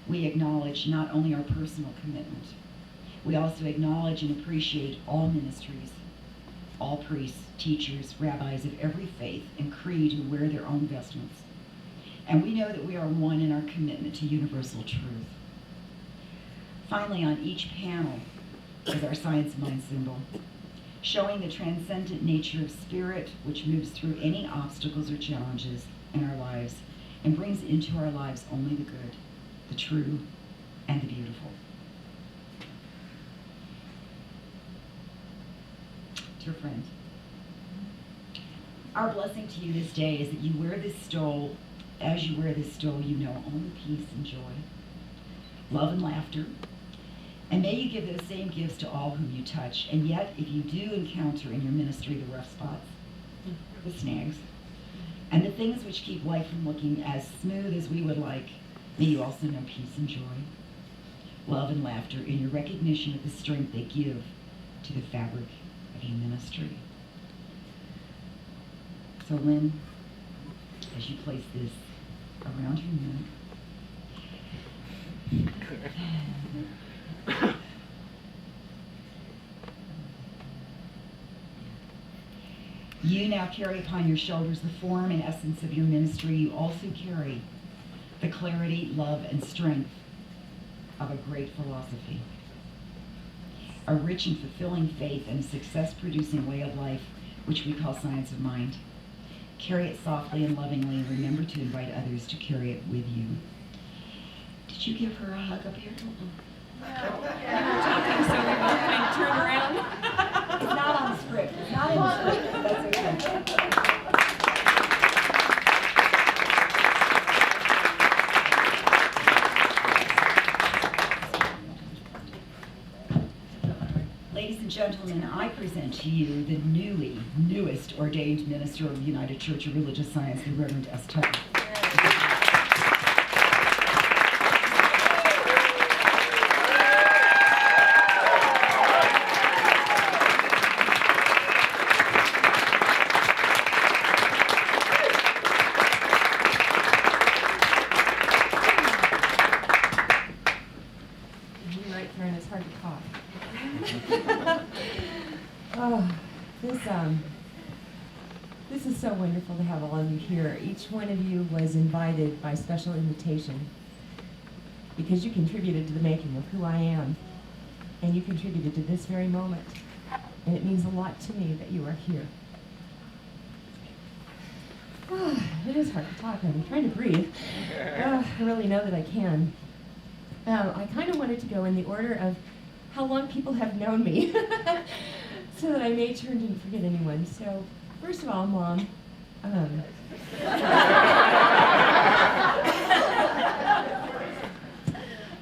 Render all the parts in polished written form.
we acknowledge not only our personal commitment, we also acknowledge and appreciate all ministries, all priests, teachers, rabbis of every faith and creed who wear their own vestments. And we know that we are one in our commitment to universal truth. Finally, on each panel is our Science of Mind symbol, showing the transcendent nature of spirit which moves through any obstacles or challenges in our lives and brings into our lives only the good, the true, and the beautiful. Dear friend, our blessing to you this day is that you wear this stole. As you wear this stole, you know only peace and joy, love and laughter. And may you give those same gifts to all whom you touch. And yet, if you do encounter in your ministry the rough spots, the snags, and the things which keep life from looking as smooth as we would like, may you also know peace and joy, love and laughter in your recognition of the strength they give to the fabric of your ministry. So Lynn, as you place this around your neck, you now carry upon your shoulders the form and essence of your ministry. You also carry the clarity, love, and strength of a great philosophy, a rich and fulfilling faith, and a success-producing way of life, which we call Science of Mind. Carry it softly and lovingly, and remember to invite others to carry it with you. Did you give her a hug up here? No. Yeah. Talking, so we both kind of turn around. It's not on the script. It's not in the script. That's okay. Ladies and gentlemen, I present to you the newest ordained minister of the United Church of Religious Science, the Reverend S. Tucker. Right, Karen, it's hard to talk. Oh, this is so wonderful to have all of you here. Each one of you was invited by special invitation because you contributed to the making of who I am, and you contributed to this very moment. And it means a lot to me that you are here. Oh, it is hard to talk. I'm trying to breathe. I really know that I can. I kind of wanted to go in the order of how long people have known me so that I made sure I didn't forget anyone. So, first of all, Mom,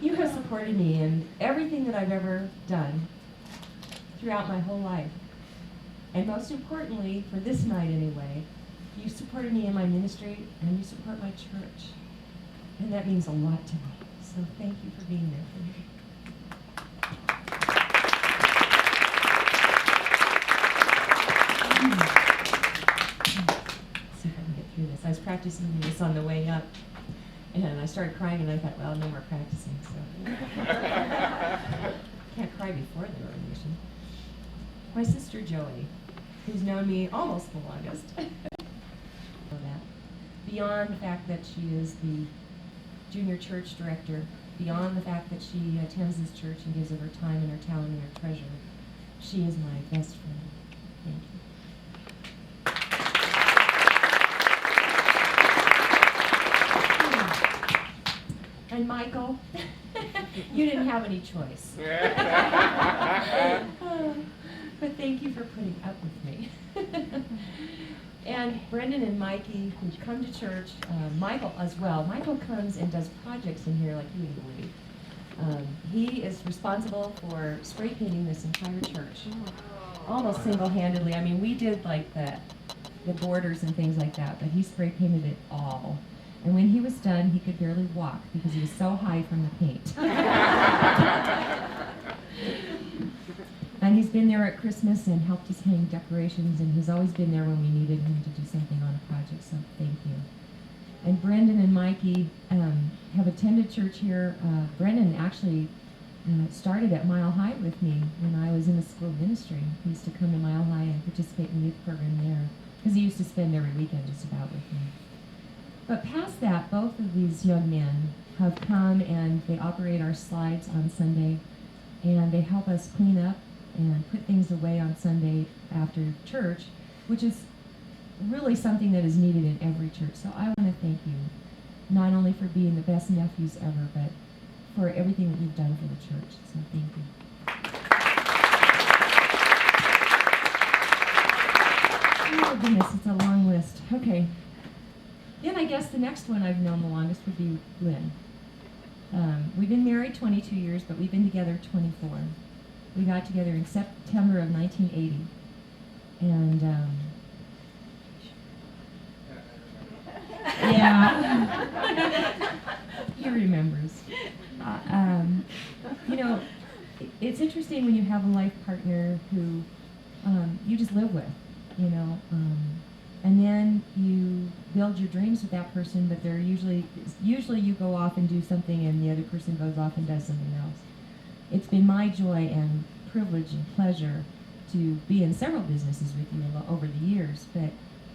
you have supported me in everything that I've ever done throughout my whole life. And most importantly, for this night anyway, you supported me in my ministry and you support my church. And that means a lot to me. So thank you for being there for me. Let's see if I can get through this. I was practicing this on the way up, and I started crying, and I thought, well, no more practicing, so. Can't cry before the ordination. My sister Joey, who's known me almost the longest. Beyond the fact that she is the junior church director, beyond the fact that she attends this church and gives of her time and her talent and her treasure, she is my best friend. Thank you. And Michael, you didn't have any choice. But thank you for putting up with me. And Brendan and Mikey, who come to church, Michael as well. Michael comes and does projects in here like you wouldn't believe. He is responsible for spray painting this entire church, almost single-handedly. I mean, we did like the borders and things like that, but he spray painted it all. And when he was done, he could barely walk because he was so high from the paint. And he's been there at Christmas and helped us hang decorations, and he's always been there when we needed him to do something on a project, so thank you. And Brendan and Mikey have attended church here. Brennan actually started at Mile High with me when I was in the school of ministry. He used to come to Mile High and participate in the youth program there, because he used to spend every weekend just about with me. But past that, both of these young men have come and they operate our slides on Sunday, and they help us clean up and put things away on Sunday after church, which is really something that is needed in every church. So I want to thank you, not only for being the best nephews ever, but for everything that you've done for the church. So thank you. Oh goodness, it's a long list. Okay. Then I guess the next one I've known the longest would be Lynn. We've been married 22 years, but we've been together 24. We got together in September of 1980. And, yeah, he remembers. You know, it's interesting when you have a life partner who you just live with, you know, and then you build your dreams with that person, but they're usually you go off and do something and the other person goes off and does something else. It's been my joy and privilege and pleasure to be in several businesses with you over the years, but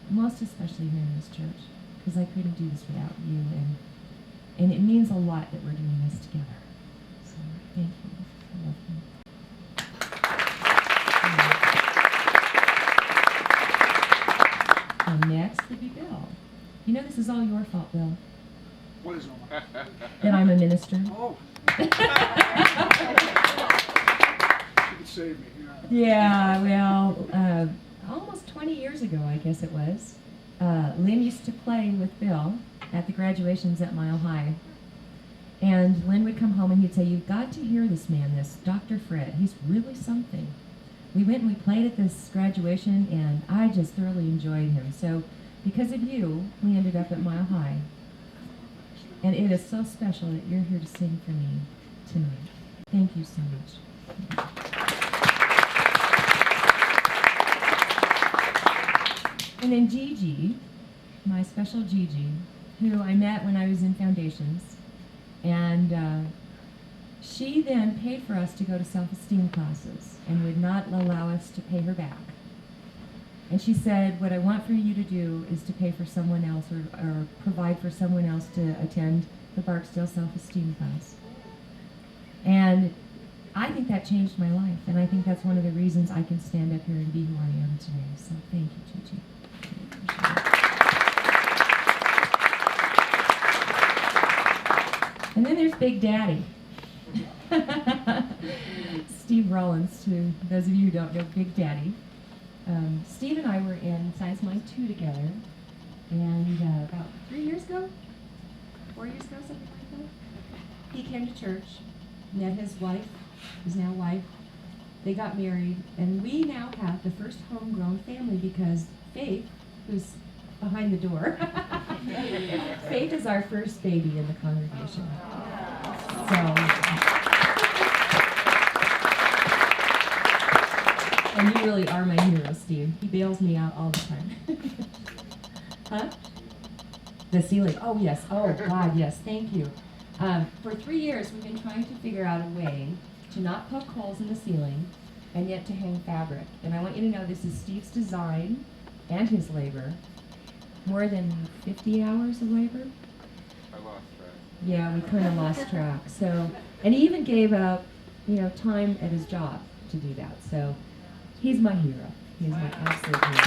most especially here in this church, because I couldn't do this without you, and it means a lot that we're doing this together. So thank you. I love you. And next would be Bill. You know this is all your fault, Bill. What is all my That I'm a minister. Oh. She could save me. Yeah, well, almost 20 years ago, I guess it was, Lynn used to play with Bill at the graduations at Mile High. And Lynn would come home and he'd say, "You've got to hear this man, this Dr. Fred. He's really something." We went and we played at this graduation, and I just thoroughly enjoyed him. So because of you, we ended up at Mile High. And it is so special that you're here to sing for me tonight. Thank you so much. And then Gigi, my special Gigi, who I met when I was in Foundations. And she then paid for us to go to self-esteem classes and would not allow us to pay her back. And she said, "What I want for you to do is to pay for someone else or provide for someone else to attend the Barksdale self-esteem class." And I think that changed my life, and I think that's one of the reasons I can stand up here and be who I am today. So thank you, Gigi. And then there's Big Daddy. Steve Rollins, to those of you who don't know Big Daddy. Steve and I were in Science Mind 2 together, and about 3 years ago, 4 years ago, something like that, he came to church, met his wife, his now wife. They got married, and we now have the first homegrown family because Faith, who's behind the door, Faith is our first baby in the congregation. And you really are my hero, Steve. He bails me out all the time. Huh? The ceiling. Oh, yes. Oh, God, yes. Thank you. For 3 years, we've been trying to figure out a way to not poke holes in the ceiling and yet to hang fabric. And I want you to know this is Steve's design and his labor. More than 50 hours of labor. I lost track. Yeah, we kind of lost track. So, and he even gave up, time at his job to do that. So, he's my hero. He's my absolute hero.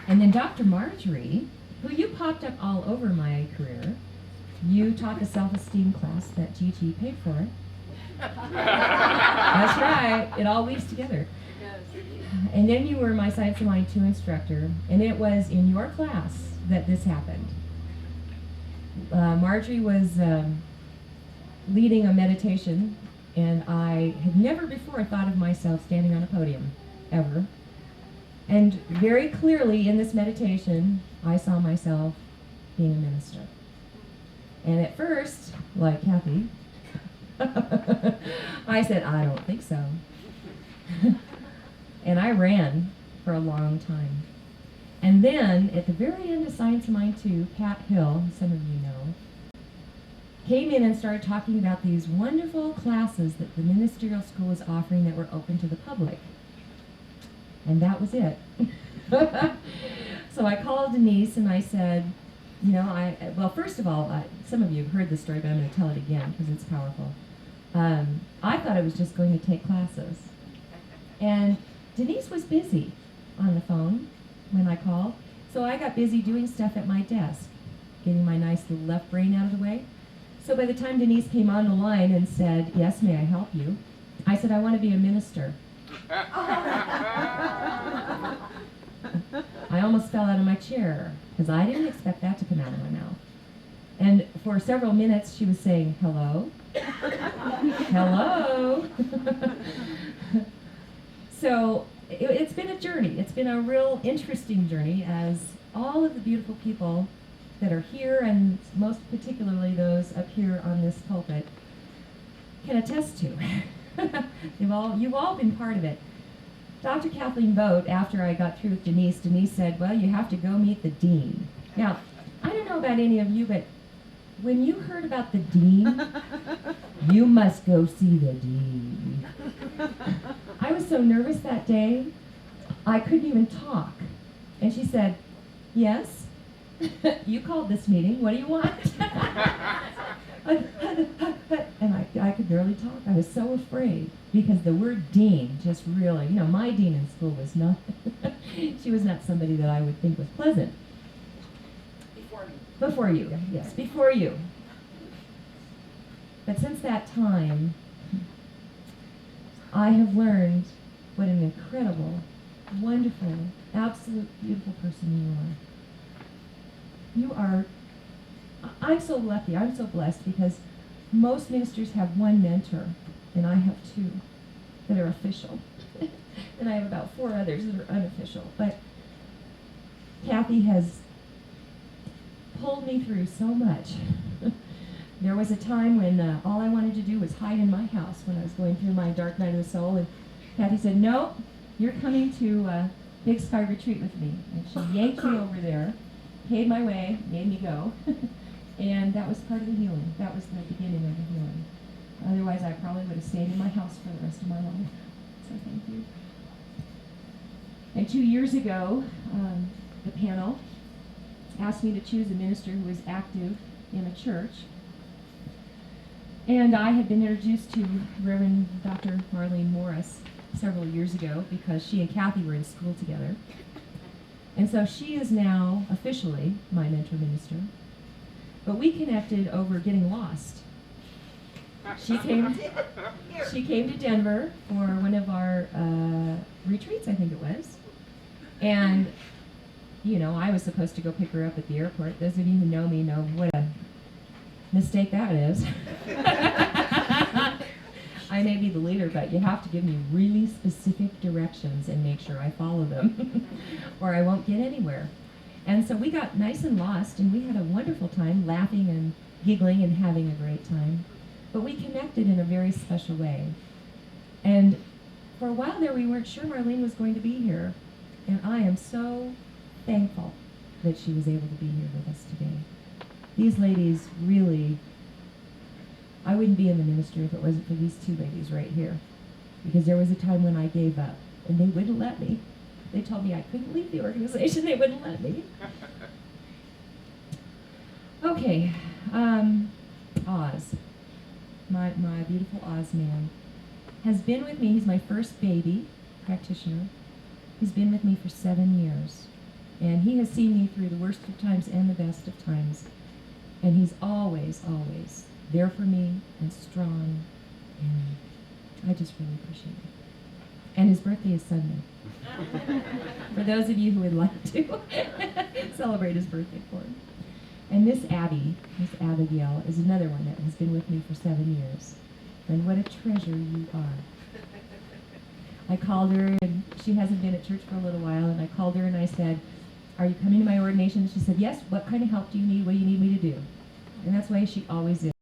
And then Dr. Marjorie, who you popped up all over my career, you taught the self-esteem class that Gigi paid for. That's right. It all weaves together. And then you were my Science of Mind 2 instructor, and it was in your class that this happened. Marjorie was leading a meditation, and I had never before thought of myself standing on a podium, ever. And very clearly in this meditation, I saw myself being a minister. And at first, like Kathy, I said, "I don't think so." And I ran for a long time. And then, at the very end of Science of Mind 2, Pat Hill, who some of you know, came in and started talking about these wonderful classes that the ministerial school was offering that were open to the public. And that was it. So I called Denise and I said, you know, well, first of all, some of you have heard this story, but I'm going to tell it again because it's powerful. I thought I was just going to take classes. And Denise was busy on the phone when I called. So I got busy doing stuff at my desk, getting my nice little left brain out of the way. So by the time Denise came on the line and said, yes, may I help you? I said, I want to be a minister. I almost fell out of my chair because I didn't expect that to come out of my mouth. And for several minutes she was saying, hello? Hello? So it's been a journey. It's been a real interesting journey as all of the beautiful people that are here, and most particularly those up here on this pulpit, can attest to. You've all been part of it. Dr. Kathleen Vogt, after I got through with Denise said, well, you have to go meet the dean. Now, I don't know about any of you, but when you heard about the dean, you must go see the dean. I was so nervous that day, I couldn't even talk. And she said, yes, you called this meeting, what do you want? And I could barely talk. I was so afraid because the word dean just really, you know, my dean in school was not, she was not somebody that I would think was pleasant. Before me. Before you, yes, before you. But since that time, I have learned what an incredible, wonderful, absolute beautiful person you are. I'm so lucky, I'm so blessed because most ministers have one mentor, and I have two that are official. And I have about 4 others that are unofficial. But Kathy has pulled me through so much. There was a time when all I wanted to do was hide in my house when I was going through my dark night of the soul, and Kathy said, no, you're coming to Big Sky Retreat with me. And she yanked me over there, paid my way, made me go. And that was part of the healing. That was the beginning of the healing. Otherwise, I probably would have stayed in my house for the rest of my life. So thank you. And 2 years ago, the panel asked me to choose a minister who was active in a church. And I had been introduced to Reverend Dr. Marlene Morris several years ago because she and Kathy were in school together. And so she is now officially my mentor minister. But we connected over getting lost. She came to Denver for one of our retreats, I think it was. And, you know, I was supposed to go pick her up at the airport. Those of you who know me know what a mistake that is. I may be the leader, but you have to give me really specific directions and make sure I follow them, or I won't get anywhere. And so we got nice and lost, and we had a wonderful time laughing and giggling and having a great time. But we connected in a very special way. And for a while there, we weren't sure Marlene was going to be here. And I am so thankful that she was able to be here with us today. These ladies really, I wouldn't be in the ministry if it wasn't for these 2 ladies right here. Because there was a time when I gave up, and they wouldn't let me. They told me I couldn't leave the organization. They wouldn't let me. Okay, Oz, my beautiful Oz man, has been with me. He's my first baby practitioner. He's been with me for 7 years. And he has seen me through the worst of times and the best of times. And he's always, always there for me and strong. And I just really appreciate it. And his birthday is Sunday. For those of you who would like to celebrate his birthday for him. And Miss Abigail, is another one that has been with me for 7 years. And what a treasure you are. I called her, and she hasn't been at church for a little while, and I called her and I said, are you coming to my ordination? She said, yes, what kind of help do you need? What do you need me to do? And that's the way she always is.